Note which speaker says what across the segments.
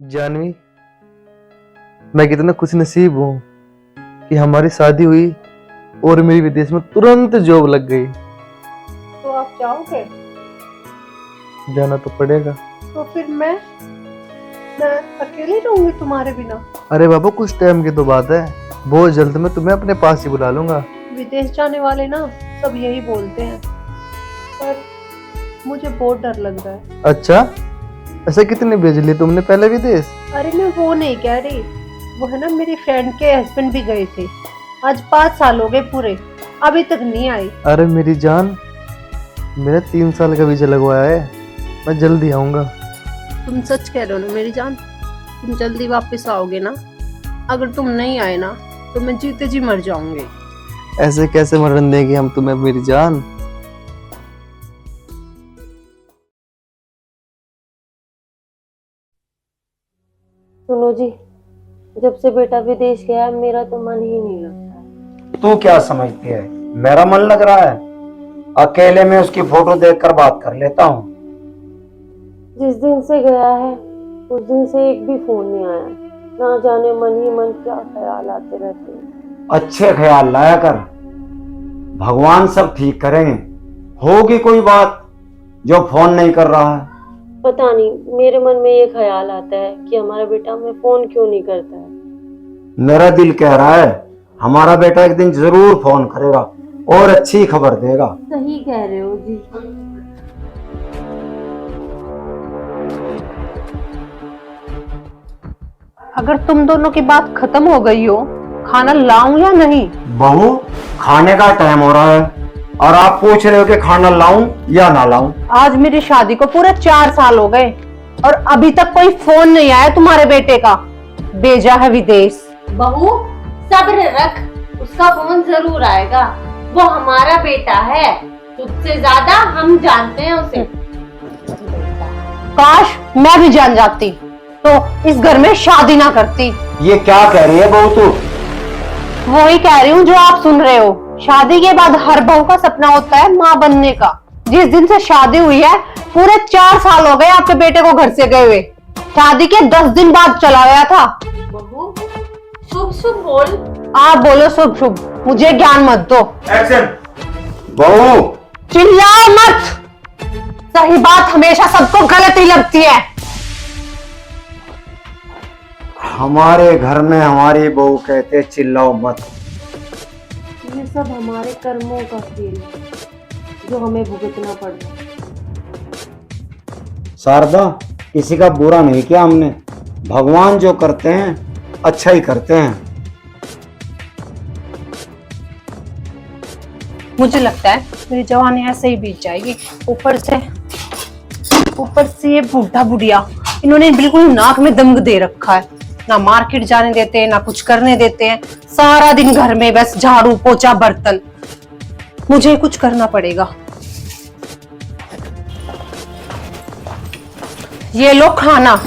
Speaker 1: जानवी, मैं कितना खुश नसीब हूँ कि हमारी शादी हुई और मेरी विदेश में तुरंत जॉब लग गई।
Speaker 2: तो आप जाओगे?
Speaker 1: जाना तो पड़ेगा।
Speaker 2: तो फिर मैं अकेली रहूंगी तुम्हारे बिना।
Speaker 1: अरे बाबू, कुछ टाइम की तो बात है, बहुत जल्द मैं तुम्हें अपने पास ही बुला लूंगा।
Speaker 2: विदेश जाने वाले ना सब यही बोलते हैं, पर मुझे बहुत डर लग रहा है।
Speaker 1: अच्छा, ऐसे कितने भेज लिए तुमने पहले विदेश?
Speaker 2: अरे मैं वो नहीं कह रही, वो है ना मेरी फ्रेंड के हस्बैंड भी गए थे, आज 5 साल हो गए पूरे, अभी तक नहीं आई।
Speaker 1: अरे मेरी जान, मेरा 3 साल का वीजा लगवाया है, मैं जल्दी आऊंगा।
Speaker 2: तुम सच कह रहे हो ना मेरी जान? तुम जल्दी वापस आओगे ना? अगर तुम नहीं आए ना तो मैं जीते जी मर जाऊंगी।
Speaker 1: ऐसे कैसे मरने देंगे हम तुम्हें मेरी जान।
Speaker 3: सुनो जी, जब से बेटा विदेश गया है मेरा तो मन ही नहीं लगता।
Speaker 4: तू क्या समझती है, मेरा मन लग रहा है? अकेले में उसकी फोटो देखकर बात कर लेता हूँ।
Speaker 3: जिस दिन से गया है उस दिन से एक भी फोन नहीं आया, ना जाने मन ही मन क्या ख्याल आते रहते हैं।
Speaker 4: अच्छे ख्याल लाया कर, भगवान सब ठीक करेंगे। होगी कोई बात जो फोन नहीं कर रहा है?
Speaker 3: पता नहीं, मेरे मन में ये ख्याल आता है कि हमारा बेटा हमें फोन क्यों नहीं करता है।
Speaker 4: मेरा दिल कह रहा है हमारा बेटा एक दिन जरूर फोन करेगा और अच्छी खबर देगा।
Speaker 3: सही कह रहे हो जी।
Speaker 2: अगर तुम दोनों की बात खत्म हो गई हो, खाना लाऊं या नहीं?
Speaker 4: बहू, खाने का टाइम हो रहा है और आप पूछ रहे हो कि खाना लाऊं या ना लाऊं?
Speaker 2: आज मेरी शादी को पूरे 4 साल हो गए और अभी तक कोई फोन नहीं आया तुम्हारे बेटे का, भेजा है विदेश।
Speaker 3: बहू सब्र रख, उसका फोन जरूर आएगा, वो हमारा बेटा है, तुझसे ज्यादा हम जानते हैं उसे।
Speaker 2: काश मैं भी जान जाती तो इस घर में शादी ना करती।
Speaker 4: ये क्या कह रही है बहू तू?
Speaker 2: वही कह रही हूँ जो आप सुन रहे हो। शादी के बाद हर बहू का सपना होता है माँ बनने का। जिस दिन से शादी हुई है पूरे 4 साल हो गए आपके बेटे को घर से गए हुए, शादी के 10 दिन बाद चला गया था।
Speaker 3: बहू शुभ शुभ बोल।
Speaker 2: आप बोलो शुभ शुभ, मुझे ज्ञान मत दो।
Speaker 4: एक्शन। बहू
Speaker 2: चिल्लाओ मत, सही बात हमेशा सबको गलत ही लगती है।
Speaker 4: हमारे घर में हमारी बहू कहते चिल्लाओ मत।
Speaker 3: ये सब हमारे कर्मों का खेल है जो हमें भुगतना पड़ता है।
Speaker 4: शारदा, किसी का बुरा नहीं किया हमने, भगवान जो करते हैं अच्छा ही करते हैं।
Speaker 2: मुझे लगता है मेरी जवानी ऐसे ही बीत जाएगी। ऊपर से ये बूढ़ा बुढ़िया, इन्होंने बिल्कुल नाक में दम दे रखा है, ना मार्केट जाने देते हैं ना कुछ करने देते हैं, सारा दिन घर में बस झाड़ू पोछा बर्तन। मुझे कुछ करना पड़ेगा। ये लो खाना,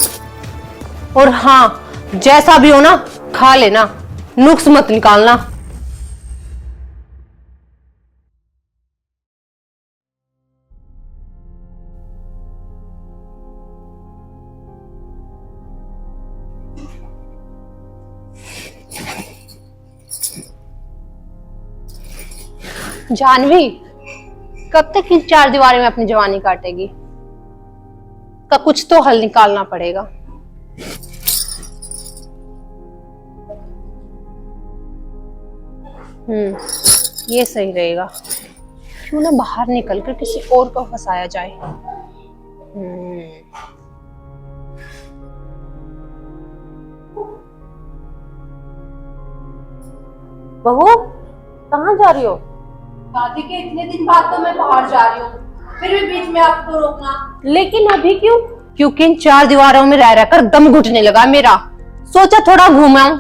Speaker 2: और हाँ जैसा भी हो ना खा लेना, नुक्स मत निकालना। जानवी, कब तक इन 4 दीवारों में अपनी जवानी काटेगी? का कुछ तो हल निकालना पड़ेगा। ये सही रहेगा। क्यों ना बाहर निकलकर किसी और को फंसाया जाए।
Speaker 3: बहू कहाँ जा रही हो?
Speaker 2: शादी के इतने दिन बाद तो मैं बाहर जा रही हूँ, फिर भी बीच में आपको रोकना।
Speaker 3: लेकिन अभी क्यों?
Speaker 2: क्योंकि इन 4 दीवारों में रह रहकर दम घुटने लगा मेरा। सोचा थोड़ा घूमाऊं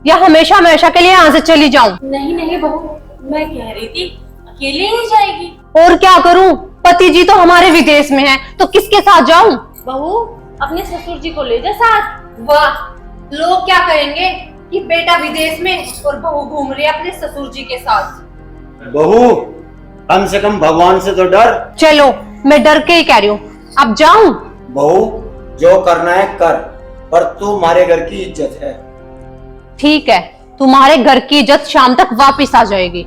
Speaker 2: या हमेशा हमेशा के लिए यहाँ से चली जाऊं।
Speaker 3: नहीं नहीं बहू, मैं कह रही थी अकेले ही जाएगी।
Speaker 2: और क्या करूं, पति जी तो हमारे विदेश में हैं, तो किसके साथ जाऊं?
Speaker 3: बहू अपने ससुर जी को ले जा साथ।
Speaker 2: वाह, लोग क्या कहेंगे कि बेटा विदेश में और बहू घूम रही है अपने ससुर जी के साथ।
Speaker 4: बहू कम से कम भगवान से तो डर।
Speaker 2: चलो मैं डर के ही कह रही हूँ, अब जाऊं?
Speaker 4: बहू जो करना है कर, पर तुम्हारे घर की इज्जत है।
Speaker 2: ठीक है, तुम्हारे घर की इज्जत शाम तक वापस आ जाएगी।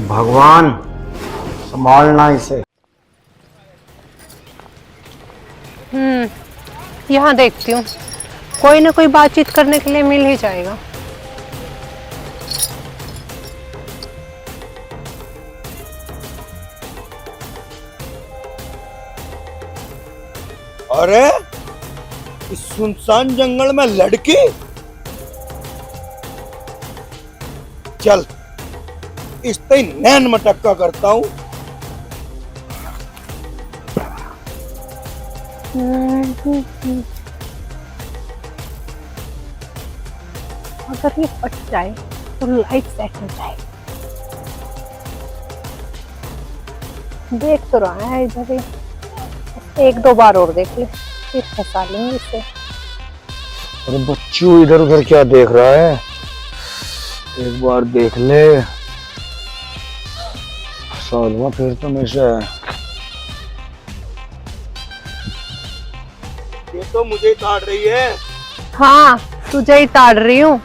Speaker 4: भगवान संभालना इसे।
Speaker 2: यहाँ देखती हूँ, कोई ना कोई बातचीत करने के लिए मिल ही जाएगा।
Speaker 5: अरे इस सुनसान जंगल में लड़की, चल इस तई नैन मटक्का करता हूँ।
Speaker 2: अगर ये फट जाए तो लाइफ सेट हो जाए। देख तो रहा है इधर ही, एक दो बार और देख ले, फिर फंसा लेंगे इसे।
Speaker 5: अरे बच्चू इधर उधर क्या देख रहा है, एक बार देख ले, फंसा लूंगा फिर तो मैं से। ये तो मुझे ही ताड़ रही है।
Speaker 2: हाँ, तुझे ही ताड़ रही हूँ,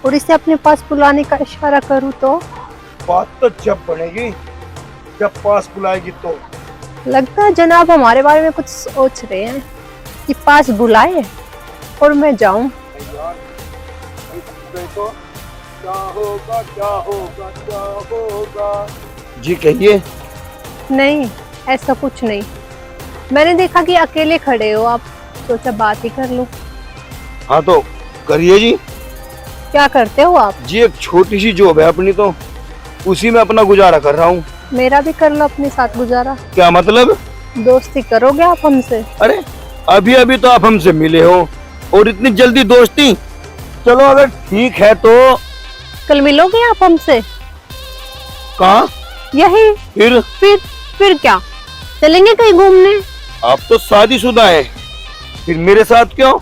Speaker 2: और इसे अपने पास बुलाने का इशारा करूँ तो?
Speaker 5: बात तो जब बनेगी जब पास बुलाएगी तो।
Speaker 2: लगता है जनाब हमारे बारे में कुछ सोच रहे हैं कि पास बुलाए और मैं जाऊं।
Speaker 5: यार देखो क्या होगा क्या होगा क्या होगा। जी कहिए।
Speaker 2: नहीं, ऐसा कुछ नहीं, मैंने देखा कि अकेले खड़े हो आप, सोचा बात ही कर लूं।
Speaker 5: हाँ तो करिए जी।
Speaker 2: क्या करते हो आप?
Speaker 5: जी एक छोटी सी जॉब है अपनी, तो उसी में अपना गुजारा कर रहा हूँ।
Speaker 2: मेरा भी कर लो अपने साथ गुजारा।
Speaker 5: क्या मतलब?
Speaker 2: दोस्ती करोगे आप हमसे?
Speaker 5: अरे अभी अभी तो आप हमसे मिले हो और इतनी जल्दी दोस्ती? चलो अगर ठीक है तो।
Speaker 2: कल मिलोगे आप हमसे?
Speaker 5: कहाँ?
Speaker 2: यही। फिर क्या, चलेंगे कहीं घूमने?
Speaker 5: आप तो शादीशुदा है, फिर मेरे साथ क्यों?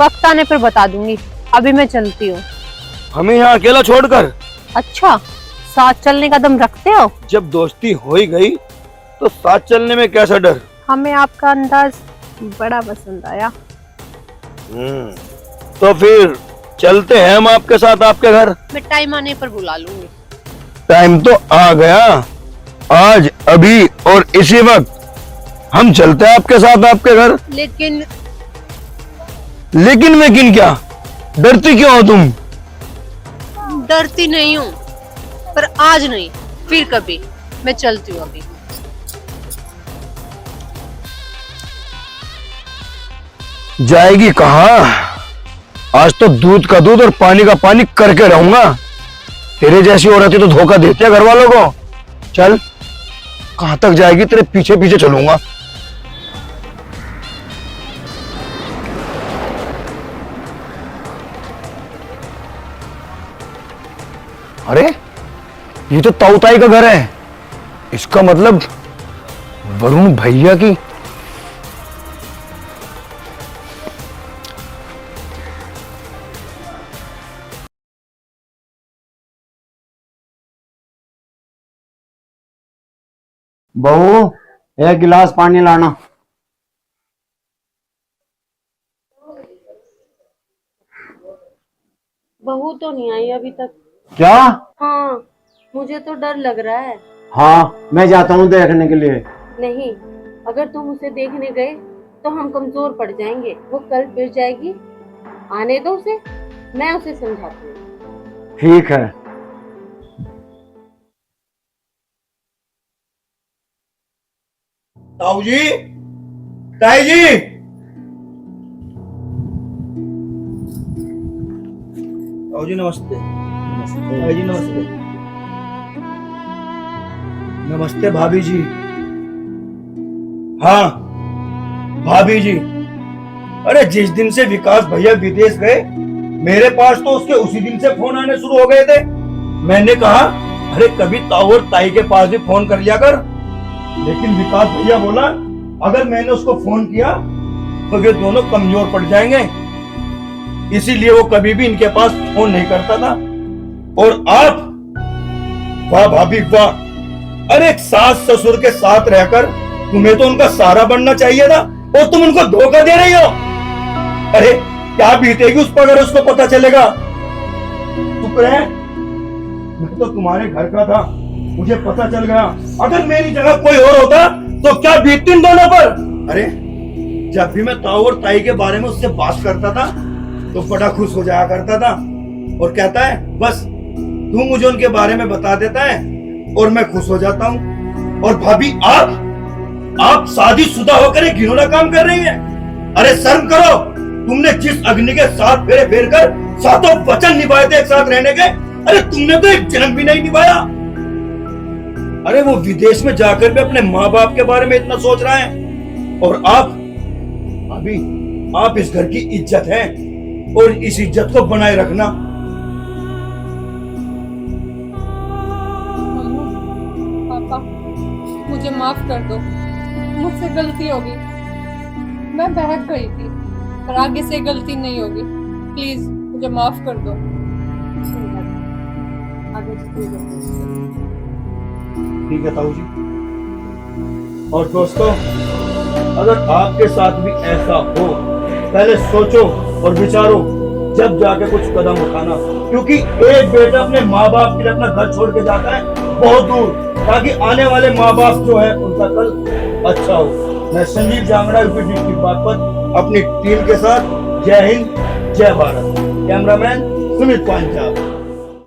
Speaker 2: वक्त आने पर बता दूंगी, अभी मैं चलती हूँ।
Speaker 5: हमें यहाँ अकेला छोड़कर?
Speaker 2: अच्छा, साथ चलने का दम रखते हो?
Speaker 5: जब दोस्ती हो ही गई तो साथ चलने में कैसा डर।
Speaker 2: हमें आपका अंदाज बड़ा पसंद आया।
Speaker 5: तो फिर चलते हैं हम आपके साथ आपके घर।
Speaker 2: मैं टाइम आने पर बुला लूंगी।
Speaker 5: टाइम तो आ गया, आज अभी और इसी वक्त हम चलते हैं आपके साथ आपके घर।
Speaker 2: लेकिन
Speaker 5: लेकिन क्या, डरती क्यों हो तुम?
Speaker 2: डरती नहीं हूँ, पर आज नहीं, फिर कभी। मैं चलती हूँ अभी।
Speaker 5: जाएगी कहाँ? आज तो दूध का दूध और पानी का पानी करके रहूंगा। तेरे जैसी औरतें तो धोखा देती है घर वालों को। चल, कहां तक जाएगी, तेरे पीछे पीछे चलूंगा। अरे ये तो ताऊताई का घर है, इसका मतलब वरुण भैया की।
Speaker 4: बहू एक गिलास पानी लाना।
Speaker 3: बहू तो नहीं आई अभी तक।
Speaker 4: क्या?
Speaker 3: हाँ, मुझे तो डर लग रहा है।
Speaker 4: हाँ मैं जाता हूँ देखने के लिए।
Speaker 3: नहीं, अगर तुम उसे देखने गए तो हम कमजोर पड़ जाएंगे, वो कल फिर जाएगी। आने दो उसे, मैं उसे समझाती हूँ।
Speaker 4: ठीक है।
Speaker 5: ताऊ जी, ताई जी, ताऊ जी नमस्ते। ताई जी नमस्ते। नमस्ते भाभी जी। हाँ भाभी जी, अरे जिस दिन से विकास भैया विदेश गए, मेरे पास तो उसके उसी दिन से फोन आने शुरू हो गए थे। मैंने कहा अरे कभी ताऊ और ताई के पास भी फोन कर लिया कर, लेकिन विकास भैया बोला अगर मैंने उसको फोन किया तो वे दोनों कमजोर पड़ जाएंगे, इसीलिए वो कभी भी इनके पास फोन नहीं करता था। और आप, वाह भाभी वाह, अरे एक सास ससुर के साथ रहकर तुम्हें तो उनका सहारा बनना चाहिए था, और तुम उनको धोखा दे रही हो। अरे क्या बीतेगी उस पर अगर उसको पता चलेगा। चुप रहे, मैं तो तुम्हारे घर का था, मुझे पता चल गया। अगर मेरी जगह कोई और होता तो क्या बीतती इन दोनों पर। अरे जब भी मैं ताऊ और ताई के बारे में उससे बात करता था तो बड़ा खुश हो जाया करता था, और कहता है बस तू मुझे उनके बारे में बता देता है और मैं खुश हो जाता हूँ। और भाभी आप शादीशुदा होकर एक घिनौना काम कर रही हैं। अरे शर्म करो, तुमने जिस अग्नि के साथ फेरे फेर कर सातों वचन निभाए थे एक साथ रहने के, अरे तुमने तो एक जन्म भी नहीं निभाया। अरे वो विदेश में जाकर भी अपने माँ बाप के बारे में इतना सोच रहा है, और आप इस घर की इज्जत है, और इस इज्जत को बनाए रखना।
Speaker 6: पापा मुझे माफ कर दो, मुझसे गलती होगी, मैं बहक गई थी, पर आगे से गलती नहीं होगी, प्लीज मुझे माफ कर दो।
Speaker 5: ठीक है ताऊ जी। और दोस्तों, अगर आपके साथ भी ऐसा हो, पहले सोचो और विचारो जब जाके कुछ कदम उठाना, क्योंकि एक बेटा अपने माँ बाप के लिए अपना घर छोड़ के जाता है बहुत दूर, ताकि आने वाले माँ बाप जो है उनका कल अच्छा हो। मैं संजीव जांगड़ा, यूपी डिस्ट्रिक्ट बागपत, अपनी टीम के साथ। जय हिंद, जय भारत। कैमरामैन सुमित पांचाल।